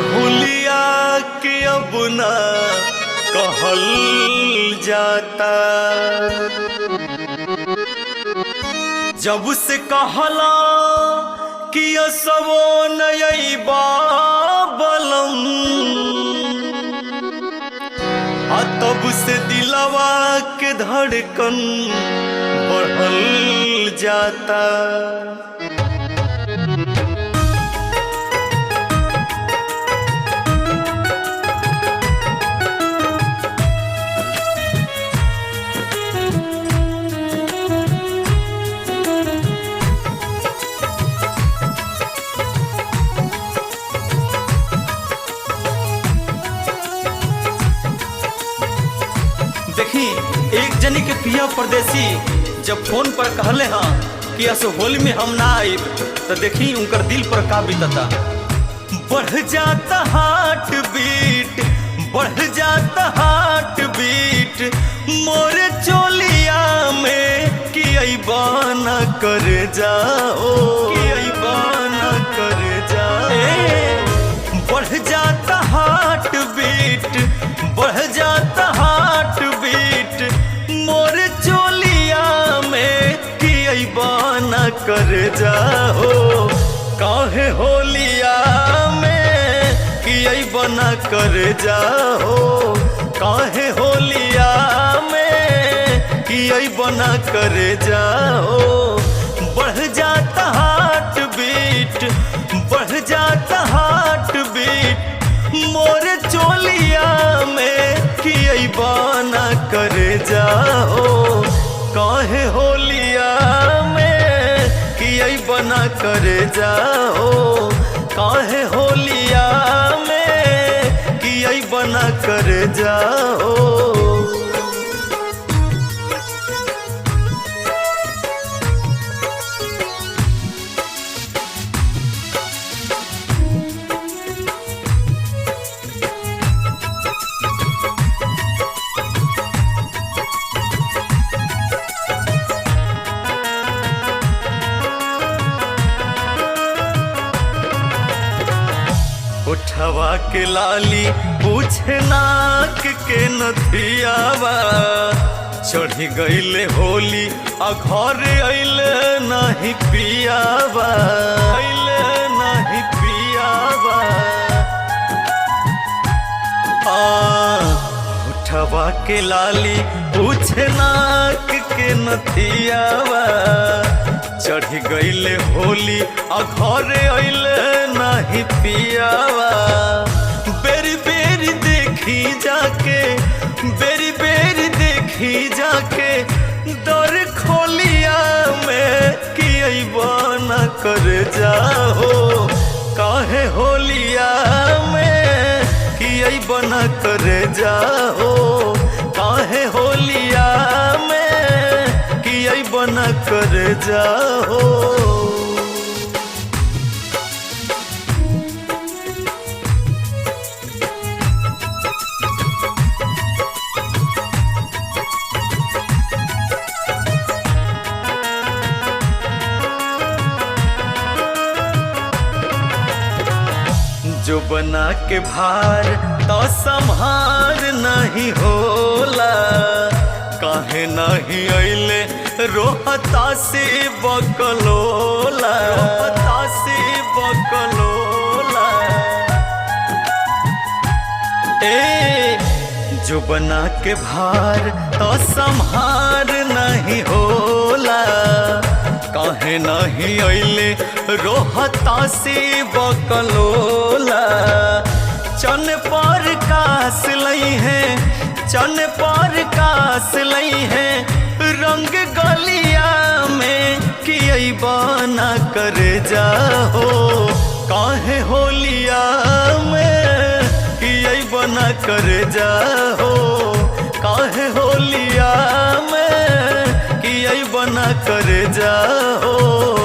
हुलिया के अब ना कहल जाता। जब से कहला कि असवो नई बाबलम, तब से दिलवा के धड़कन बढ़ल जाता। देखी एक जनी के पिया परदेसी जब फोन पर कहले हाँ कि अस होली में हम ना आइब, तो देखी उनकर दिल पर का बीतता। बढ़ जाता हार्ट बीट, बढ़ जाता हार्ट बीट मोरे चोलिया में कि अइबा न कर जाओ, कि अइबा न कर जाओ। बढ़ जाता हार्ट बीट, बढ़ जाता हार्ट बीट मोरे चोलिया में कि अइबा न कर जाओ। काहे होलिया में कि अइबा न कर जाओ, काहे होलिया में कि अइबा न कर जाओ। बढ़ जाता हार्ट बीट, बढ़ जाता हार्ट बीट मोरे चोलिया में कि अइबा न कर जाओ। काहे होलिया में कि अइबा न कर जाओ, काहे होलिया में कि अइबा न कर जाओ। उठवा के लाली पूछे नाक के नथियावा, चढ़ी गईले होली आ घर अइले नहीं पियावा, अइले नहीं पियावा। उठवा के लाली पूछे नाक के नथियावा, चढ़ी गईले होली आ घर अइले नहीं पियावा। बेरी बेरी देखी जाके, बेरी बेरी देखी जाके दर खोलिया में कि अइबा न कर जाओ। काहे होलिया में कि अइबा न कर जाओ, काहे होलिया में कि अइबा न कर जाओ। जो बना के भार तो संभार नहीं होला, काहे नहीं अइले रोहता से बकलोला, रोहता से बकलोला। जो बना के भार तो संभार नहीं होला, काहे नहीं अइले रोहता से बकलोला। चन पर कास लई है, चन पर कास लई है रंग गलिया में कि अइबा न कर जाओ। काहे होलिया में कि अइबा न कर जाओ, काहे होलिया में कि अइबा न कर जाओ।